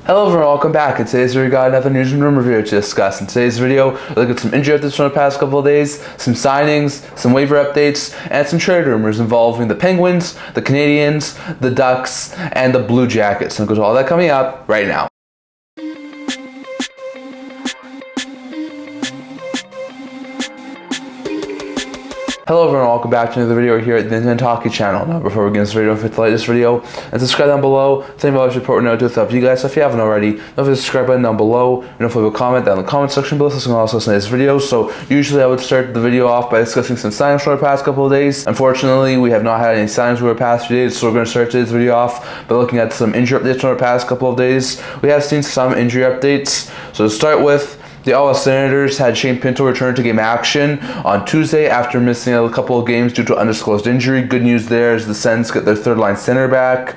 Hello everyone, welcome back. In today's video, we got another news and rumor video to discuss. In today's video, we'll look at some injury updates from the past couple of days, some signings, some waiver updates, and some trade rumors involving the Penguins, the Canadiens, the Ducks, and the Blue Jackets. And we'll go to all that coming up right now. Hello everyone, welcome back to another video here at the Nintendo Hockey channel. Now before we get into this video, don't forget to like this video and subscribe down below. Same about report note to up you guys. So if you haven't already, don't forget to subscribe button down below and don't forget to comment down in the comment section below. So also listen to this video. So usually I would start the video off by discussing some signings for the past couple of days. Unfortunately, we have not had any signings for the past few days, so we're going to start today's video off by looking at some injury updates from the past couple of days. We have seen some injury updates. So to start with, the Ottawa Senators had Shane Pinto return to game action on Tuesday after missing a couple of games due to undisclosed injury. Good news there is the Sens get their third-line center back.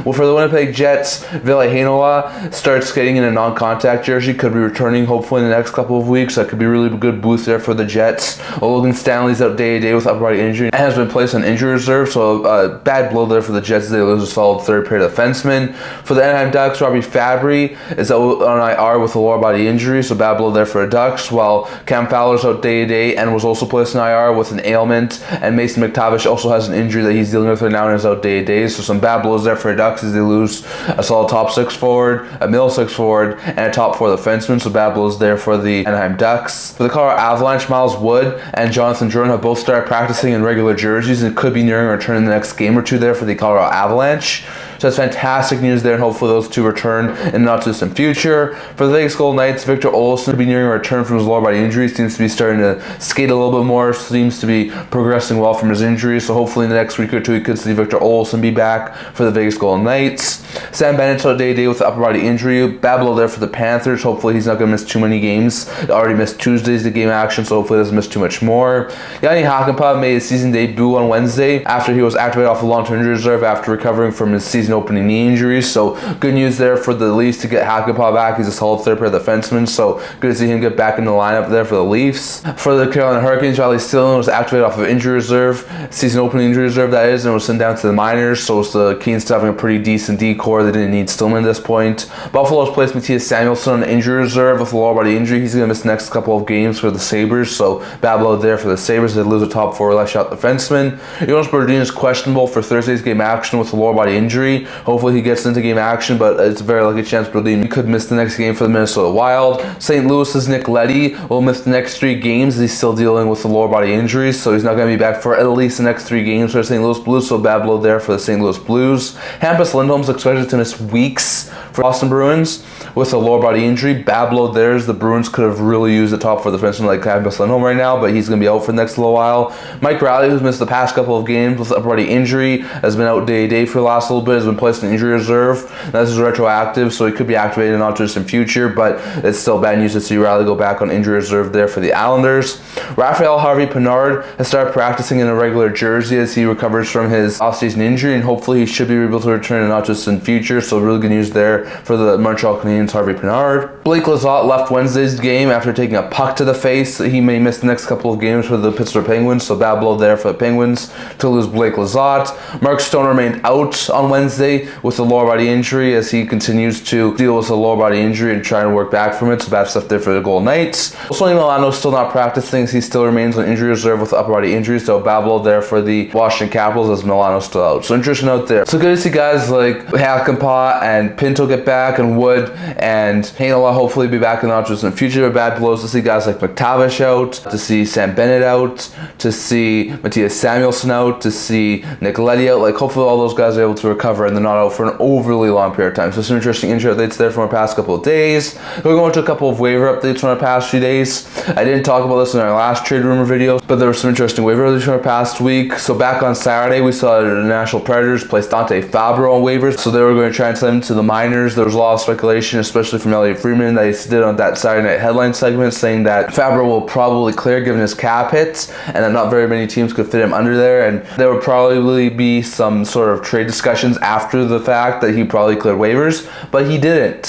Well, for the Winnipeg Jets, Ville Heinola starts skating in a non-contact jersey. Could be returning hopefully in the next couple of weeks. That could be a really good boost there for the Jets. Logan Stanley's out day-to-day with upper body injury and has been placed on injury reserve, so a bad blow there for the Jets as they lose a solid third-pair defenseman. For the Anaheim Ducks, Fabbri is out on IR with a lower body injury, so bad blow there for the Ducks, while Cam Fowler's out day-to-day and was also placed in IR with an ailment, and Mason McTavish also has an injury that he's dealing with right now and is out day-to-day, so some bad blows there for the Ducks as they lose a solid top six forward, a middle six forward, and a top four defenseman, so bad blows there for the Anaheim Ducks. For the Colorado Avalanche, Miles Wood and Jonathan Drouin have both started practicing in regular jerseys and could be nearing a return in the next game or two there for the Colorado Avalanche. So that's fantastic news there, and hopefully those two return in the not-too-distant future. For the Vegas Golden Knights, Victor Olofsson could be nearing a return from his lower body injury. Seems to be starting to skate a little bit more, seems to be progressing well from his injury. So hopefully in the next week or two, we could see Victor Olofsson be back for the Vegas Golden Knights. Sam Bennett's out day-to-day with the upper body injury. Bad blow there for the Panthers. Hopefully he's not going to miss too many games. He already missed Tuesday's game action, so hopefully he doesn't miss too much more. Yanni Hakanpää made his season debut on Wednesday after he was activated off the long-term injury reserve after recovering from his season-opening knee injury. So good news there for the Leafs to get Hakanpää back. He's a solid third-pair defenseman, so good to see him get back in the lineup there for the Leafs. For the Carolina Hurricanes, Riley Stillman was activated off of injury reserve, season-opening injury reserve that is, and was sent down to the minors. So it's the Canes still having a pretty decent D-core. They didn't need Stillman at this point. Buffalo's placed Mattias Samuelsson on injury reserve with a lower body injury. He's going to miss the next couple of games for the Sabres, so bad blow there for the Sabres. They lose a top four left shot defenseman. Jonas Brodin is questionable for Thursday's game action with a lower body injury. Hopefully he gets into game action, but it's a very lucky chance Brodin could miss the next game for the Minnesota Wild. St. Louis's Nick Leddy will miss the next 3 games. He's still dealing with the lower body injuries, so he's not going to be back for at least the next 3 games for the St. Louis Blues, so bad blow there for the St. Louis Blues. Hampus Lindholm's expected to miss weeks for Boston Bruins with a lower body injury. Bad blow there as the Bruins could have really used a top 4 defenseman like Hampus Lindholm right now, but he's going to be out for the next little while. Mike Riley, who's missed the past couple of games with upper body injury, has been out day-to-day for the last little bit, has been placed in injury reserve. Now, this is retroactive, so he could be activated in the not-too-distant future, but it's still bad news to see Riley go back on injury reserve there for the Islanders. Raphael Harvey-Pinard has started practicing in a regular jersey as he recovers from his off-season injury, and hopefully he should be able to return in the not-too-distant future, so really good news there for the Montreal Canadiens, Harvey-Pinard. Blake Lizotte left Wednesday's game after taking a puck to the face. He may miss the next couple of games for the Pittsburgh Penguins, so bad blow there for the Penguins to lose Blake Lizotte. Mark Stone remained out on Wednesday with a lower body injury as he continues to deal with a lower body injury and try and work back from it, so bad stuff there for the Golden Knights. Sonny Milano's still not practicing as he still remains on injury reserve with upper body injury, so bad blow there for the Washington Capitals as Milano's still out. So interesting out there. So good to see guys like Hakanpää and Pinto get back, and Wood and Heinola hopefully be back in the not-too-distant future. Bad blows to see guys like McTavish out, to see Sam Bennett out, to see Mattias Samuelsson out, to see Nick Leddy out. Like, hopefully all those guys are able to recover and they're not out for an overly long period of time. So some interesting injury updates there from our past couple of days. We're going to a couple of waiver updates from our past few days. I didn't talk about this in our last trade rumor video, but there were some interesting waiver updates from our past week. So back on Saturday, we saw the Nashville Predators place Dante Fabbri on waivers. So they were going to try and send him to the minors. There was a lot of speculation, especially from Elliotte Friedman, that he did on that Saturday night headline segment, saying that Fabbri will probably clear given his cap hits and that not very many teams could fit him under there, and there would probably be some sort of trade discussions after after the fact that he probably cleared waivers, but he didn't.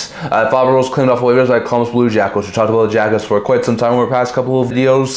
Fabbri was claimed off waivers by Columbus Blue Jackets. We talked about the Jackets for quite some time over the past couple of videos.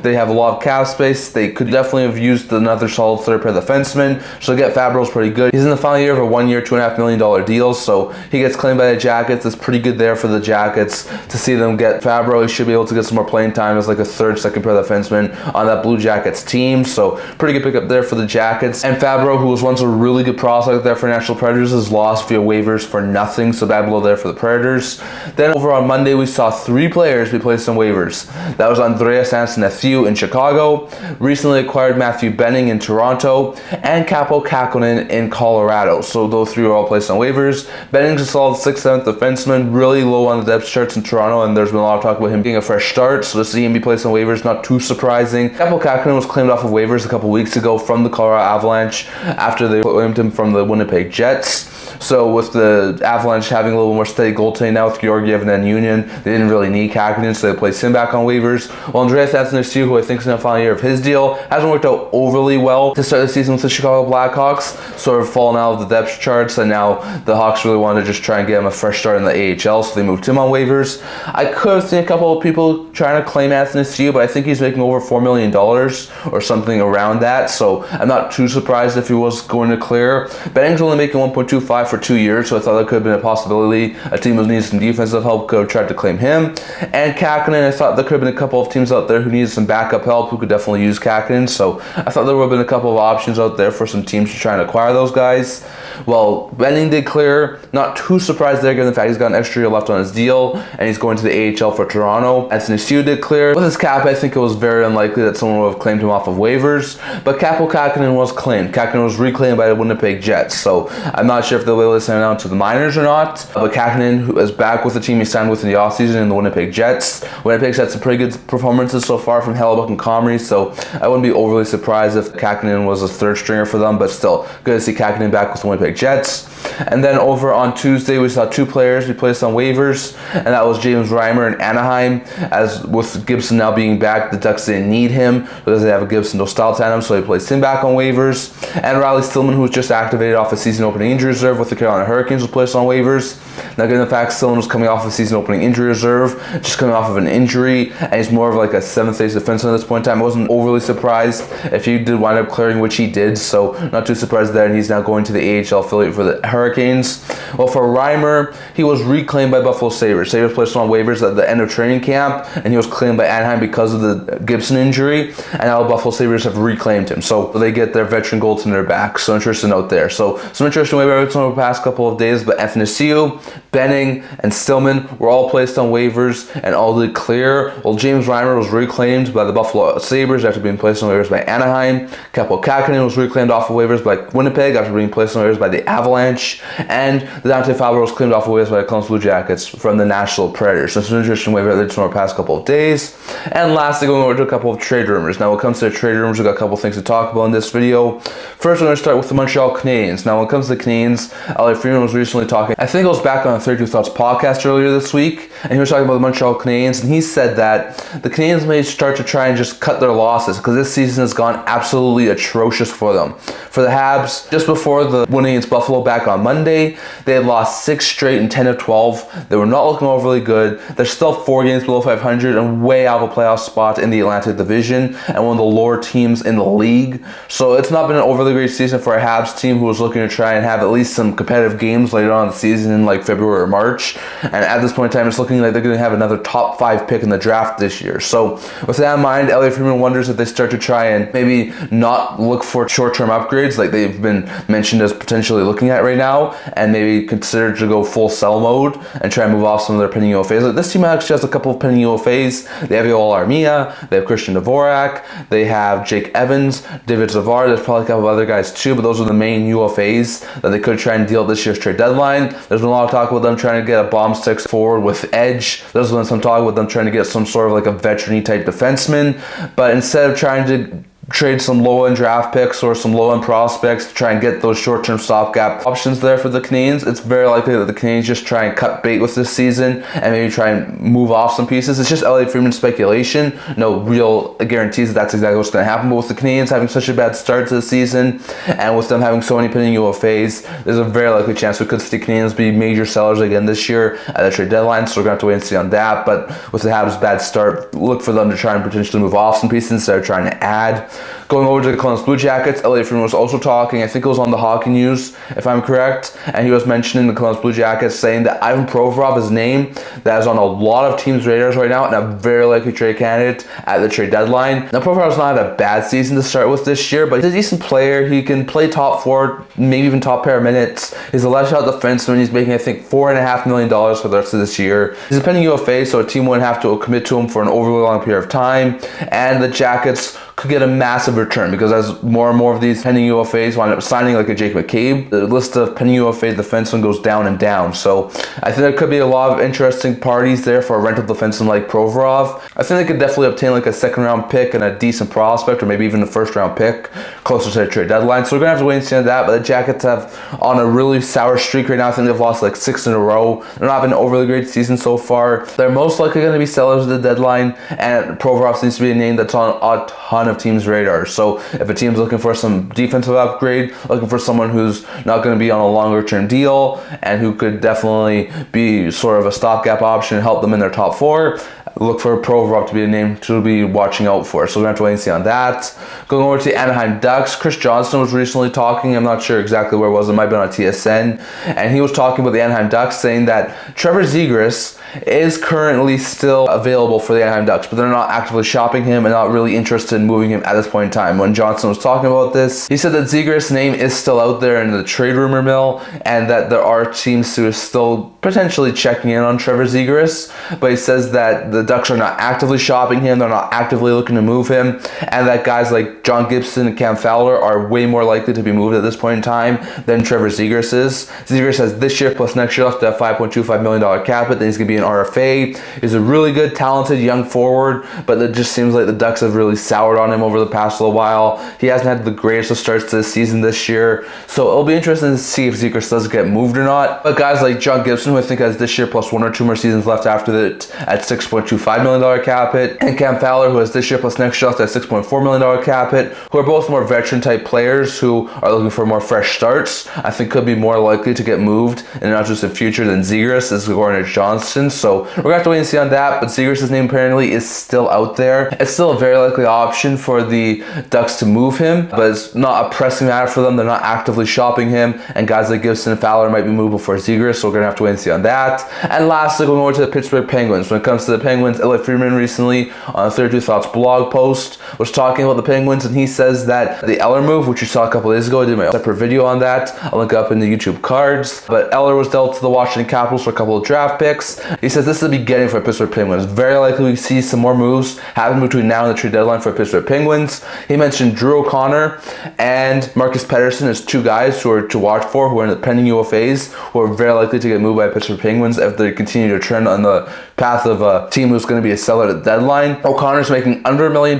They have a lot of cap space. They could definitely have used another solid third pair defenseman. So to get Fabbri was pretty good. He's in the final year of a 1 year, $2.5 million deal, so he gets claimed by the Jackets. It's pretty good there for the Jackets to see them get Fabbri. He should be able to get some more playing time as like a third, second pair defenseman on that Blue Jackets team. So pretty good pickup there for the Jackets. And Fabbri, who was once a really good prospect there for National Predators, is lost via waivers for nothing. So bad blow there for the Predators. Then over on Monday, we saw 3 players be placed on waivers. That was Andreas Athanasiou in Chicago, recently acquired Matthew Benning in Toronto, and Kahkonen in Colorado. So those 3 are all placed on waivers. Benning's a solid 6th, 7th defenseman, really low on the depth charts in Toronto, and there's been a lot of talk about him getting a fresh start. So to see him be placed on waivers, not too surprising. Kahkonen was claimed off of waivers a couple weeks ago from the Colorado Avalanche after they claimed him from the Winnipeg Jets. So with the Avalanche having a little more steady goaltending now with Georgiev and then Union, they didn't really need Kahkonen, so they placed him back on waivers. Well, Andreas Athanasiou, who I think is in the final year of his deal, hasn't worked out overly well to start the season with the Chicago Blackhawks, sort of fallen out of the depth charts, and now the Hawks really wanted to just try and get him a fresh start in the AHL, so they moved him on waivers. I could have seen a couple of people trying to claim Athanasiou, but I think he's making over $4 million or something around that, so I'm not too surprised if he was going to clear. Benning's only making 1.25 for 2 years, so I thought that could have been a possibility. A team who needed some defensive help could have tried to claim him. And Kahkonen, I thought there could have been a couple of teams out there who needed some backup help who could definitely use Kahkonen, so I thought there would have been a couple of options out there for some teams to try and acquire those guys. Well, Benning did clear. Not too surprised there given the fact he's got an extra year left on his deal and he's going to the AHL for Toronto. Athanasiou did clear. With his cap, I think it was very unlikely that someone would have claimed him off of waivers, but Kahkonen was claimed. Kahkonen was reclaimed by the Winnipeg Jets, so I'm not sure if they'll be able to send him out to the minors or not, but Kahkonen, who is back with the team he signed with in the offseason in the Winnipeg Jets. Winnipeg's had some pretty good performances so far from Hellebuyck and Comrie, so I wouldn't be overly surprised if Kahkonen was a third stringer for them, but still, good to see Kahkonen back with the Winnipeg Jets. And then over on Tuesday, we saw 2 players be placed on waivers, and that was James Reimer in Anaheim. As with Gibson now being back, the Ducks didn't need him because they have a Gibson-Dostal tandem, so they placed him back on waivers. And Riley Stillman, who was just activated off a season-opening injury reserve with the Carolina Hurricanes, was placed on waivers. Now, given the fact Stillman was coming off a season-opening injury reserve, just coming off of an injury, and he's more of like a 7th-base defenseman at this point in time, I wasn't overly surprised if he did wind up clearing, which he did, so not too surprised there, and he's now going to the AHL affiliate for the Hurricanes. Well, for Reimer, he was reclaimed by Buffalo Sabres. Sabres placed him on waivers at the end of training camp, and he was claimed by Anaheim because of the Gibson injury, and now the Buffalo Sabres have reclaimed him, so they get their veteran goaltender back, so interesting note there. So some interesting waiver updates over the past couple of days, but Athanasiou, Benning, and Stillman were all placed on waivers and all did clear. Well, James Reimer was reclaimed by the Buffalo Sabres after being placed on waivers by Anaheim. Kahkonen was reclaimed off of waivers by Winnipeg after being placed on waivers by the Avalanche. And the Dante Fabbri was claimed off of waivers by the Columbus Blue Jackets from the Nashville Predators. So some interesting waiver updates from our past couple of days. And lastly, going over to a couple of trade rumors. Now, when it comes to the trade rumors, we've got a couple of things to talk about in this video. First, we're going to start with the Montreal Canadiens. Now, when it comes to the Canadiens, Elliotte Friedman was recently talking, I think it was back on the 32 Thoughts podcast earlier this week, and he was talking about the Montreal Canadiens, and he said that the Canadiens may start to try and just cut their losses because this season has gone absolutely atrocious for them. For the Habs, just before the win against Buffalo back on Monday, they had lost 6 straight and 10 of 12. They were not looking overly good. They're still 4 games below 500 and way out of a playoff spot in the Atlantic Division and one of the lower teams in the league. So it's not been an overly great season for a Habs team who was looking to try and have at least some competitive games later on in the season in like February or March. And at this point in time, it's looking like they're going to have another top 5 pick in the draft this year. So with that in mind, Elliotte Friedman wonders if they start to try and maybe not look for short-term upgrades like they've been mentioned as potentially looking at right now, and maybe consider to go full sell mode and try and move off some of their pending UFAs. Like this team actually has a couple of pending UFAs. They have Yoel Armia, they have Christian Dvorak, they have Jake Evans, David Savard. There's probably a couple of other guys too, but those are the main UFAs that they could try and deal this year's trade deadline. There's been a lot of talk about them trying to get a bomb sticks forward with edge. There's been some talk about them trying to get some sort of like a veteran-y type defenseman, but instead of trying to trade some low-end draft picks or some low-end prospects to try and get those short-term stopgap options there for the Canadiens. It's very likely that the Canadiens just try and cut bait with this season and maybe try and move off some pieces. It's just Elliotte Friedman speculation. No real guarantees that that's exactly what's going to happen. But with the Canadiens having such a bad start to the season and with them having so many pending UFAs, there's a very likely chance we could see Canadiens be major sellers again this year at the trade deadline. So we're going to have to wait and see on that. But with the Habs' bad start, look for them to try and potentially move off some pieces instead of trying to add. Going over to the Columbus Blue Jackets, Elliotte Friedman was also talking, I think it was on the Hockey News, if I'm correct, and he was mentioning the Columbus Blue Jackets, saying that Ivan Provorov is a name that is on a lot of teams' radars right now and a very likely trade candidate at the trade deadline. Now, Provorov's not had a bad season to start with this year, but he's a decent player. He can play top four, maybe even top pair of minutes. He's a left-shot defenseman. He's making, I think, $4.5 million for the rest of this year. He's a pending UFA, so a team wouldn't have to commit to him for an overly long period of time, and the Jackets could get a massive return because as more and more of these pending UFAs wind up signing like a Jake McCabe, the list of pending UFA defensemen goes down and down. So I think there could be a lot of interesting parties there for a rental defenseman like Provorov. I think they could definitely obtain like a second round pick and a decent prospect, or maybe even a first round pick closer to the trade deadline. So we're gonna have to wait and see on that. But the Jackets have on a really sour streak right now. I think they've lost like 6 in a row. They're not having an overly great season so far. They're most likely going to be sellers at the deadline, and Provorov seems to be a name that's on a ton of teams' radar. So if a team's looking for some defensive upgrade, looking for someone who's not going to be on a longer term deal and who could definitely be sort of a stopgap option and help them in their top four, look for Provorov to be a name to be watching out for. So we're going to have to wait and see on that. Going over to the Anaheim Ducks, Chris Johnston was recently talking. I'm not sure exactly where it was. It might have been on TSN. And he was talking about the Anaheim Ducks, saying that Trevor Zegras is currently still available for the Anaheim Ducks, but they're not actively shopping him and not really interested in moving him at this point in time. When Johnston was talking about this, he said that Zegras' name is still out there in the trade rumor mill and that there are teams who are still potentially checking in on Trevor Zegras, but he says that the Ducks are not actively shopping him, they're not actively looking to move him, and that guys like John Gibson and Cam Fowler are way more likely to be moved at this point in time than Trevor Zegras is. Zegras has this year plus next year left at $5.25 million cap hit, then he's going to be an RFA. He's a really good, talented young forward, but it just seems like the Ducks have really soured on him over the past little while. He hasn't had the greatest of starts to the season this year, so it'll be interesting to see if Zegras does get moved or not. But guys like John Gibson, who I think has this year plus 1 or 2 more seasons left after that at $6.25 million cap hit, and Cam Fowler, who has this year plus next year left at $6.4 million cap hit, who are both more veteran type players who are looking for more fresh starts, I think could be more likely to get moved in not just the future than Zegras is according to Johnston. So we're going to have to wait and see on that, but Zegras' name apparently is still out there. It's still a very likely option for the Ducks to move him, but it's not a pressing matter for them. They're not actively shopping him, and guys like Gibson and Fowler might be moved before Zegras, so we're going to have to wait and see on that. And lastly, going over to the Pittsburgh Penguins. When it comes to the Penguins, Elliotte Friedman recently on a 32 Thoughts blog post was talking about the Penguins, and he says that the Eller move, which you saw a couple days ago, I did my separate video on that. I'll link up in the YouTube cards. But Eller was dealt to the Washington Capitals for a couple of draft picks. He says this is the beginning for Pittsburgh Penguins. Very likely we see some more moves happen between now and the trade deadline for Pittsburgh Penguins. He mentioned Drew O'Connor and Marcus Pettersson as 2 guys who are to watch for, who are in the pending UFAs, who are very likely to get moved by Pittsburgh Penguins if they continue to trend on the path of a team who's going to be a seller at the deadline. O'Connor's making under $1 million.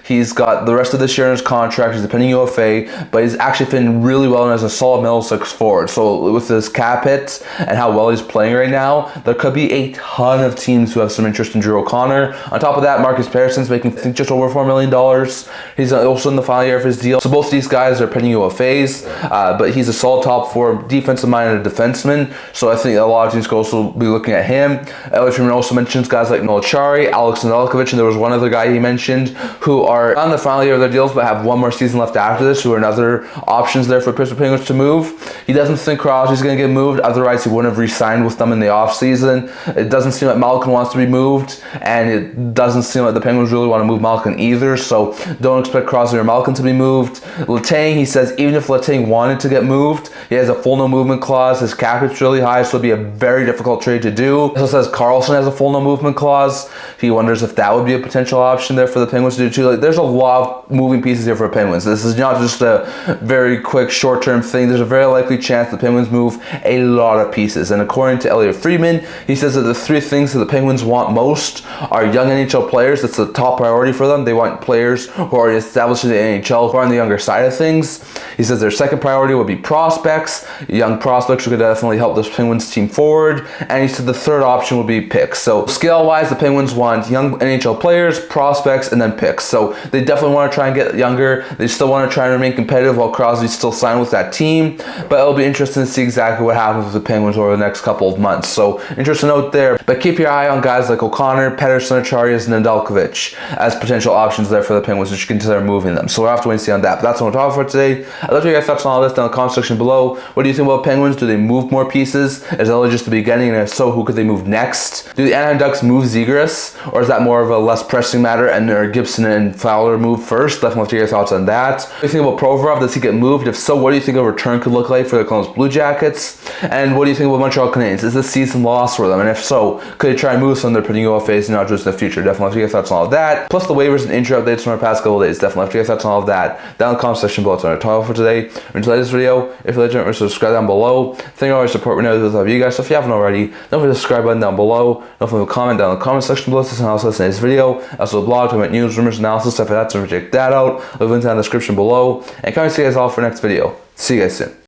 He's got the rest of this year in his contract. He's a pending UFA, but he's actually fitting really well as a solid middle six forward. So with his cap hits and how well he's playing right now, there could be a ton of teams who have some interest in Drew O'Connor. On top of that, Marcus Pettersson's making, I think, just over $4 million. He's also in the final year of his deal. So both these guys are pending UFAs, but he's a solid top 4 defensive-minded defenseman. So I think a lot of teams could also be looking at him. Elliotte Friedman also mentions guys like Acciari, Alex Nedeljkovic, and there was one other guy he mentioned who are on the final year of their deals but have 1 more season left after this, who are another options there for Pittsburgh Penguins to move. He doesn't think Crosby's going to get moved, otherwise he wouldn't have re-signed with them in the offseason. It doesn't seem like Malkin wants to be moved, and it doesn't seem like the Penguins really want to move Malkin either, so don't expect Crosby or Malkin to be moved. Letang, he says even if Letang wanted to get moved, he has a full no movement clause, his cap is really high, so it'll be a very difficult trade to do. He also says Carlson has a full no movement movement clause. He wonders if that would be a potential option there for the Penguins to do too. Like, there's a lot of moving pieces here for the Penguins. This is not just a very quick short-term thing. There's a very likely chance the Penguins move a lot of pieces. And according to Elliotte Friedman, he says that the three things that the Penguins want most are young NHL players. That's the top priority for them. They want players who are established in the NHL, who are on the younger side of things. He says their second priority would be prospects. Young prospects who could definitely help this Penguins team forward. And he said the third option would be picks. So scale-wise, the Penguins want young NHL players, prospects, and then picks. So they definitely want to try and get younger. They still want to try and remain competitive while Crosby's still signed with that team. But it'll be interesting to see exactly what happens with the Penguins over the next couple of months. So interesting note there. But keep your eye on guys like O'Connor, Pettersson, Acciari, and Nedeljkovic as potential options there for the Penguins, which you consider moving them. So we'll have to wait and see on that. But that's what we're talking for today. I'd love to hear your thoughts on all this down in the comment section below. What do you think about Penguins? Do they move more pieces? Is that just the beginning? And if so, who could they move next? Do the Anaheim Ducks move Zegras? Or is that more of a less pressing matter and their Gibson and Fowler move first? Definitely love to hear your thoughts on that. What do you think about Provorov? Does he get moved? If so, what do you think a return could look like for the Columbus Blue Jackets? And what do you think about Montreal Canadiens? Is this season lost for them? And if so, could they try and move some of their pending UFAs and not just in the future? Definitely love to hear your thoughts on all of that. Plus the waivers and injury updates from our past couple of days. Definitely love to hear your thoughts on all of that down in the comment section below. It's on our title for today. Until this video, if you like to subscribe down below. Thank you all for your support. We know this love you guys. So if you haven't already, don't forget to subscribe button down below. Don't forget to comment down in the comment section below. This analysis in this video. Also a blog talking about news, rumors, analysis, stuff like that. So check that out. Leave a link down in the description below. And come and see you guys all for next video. See you guys soon.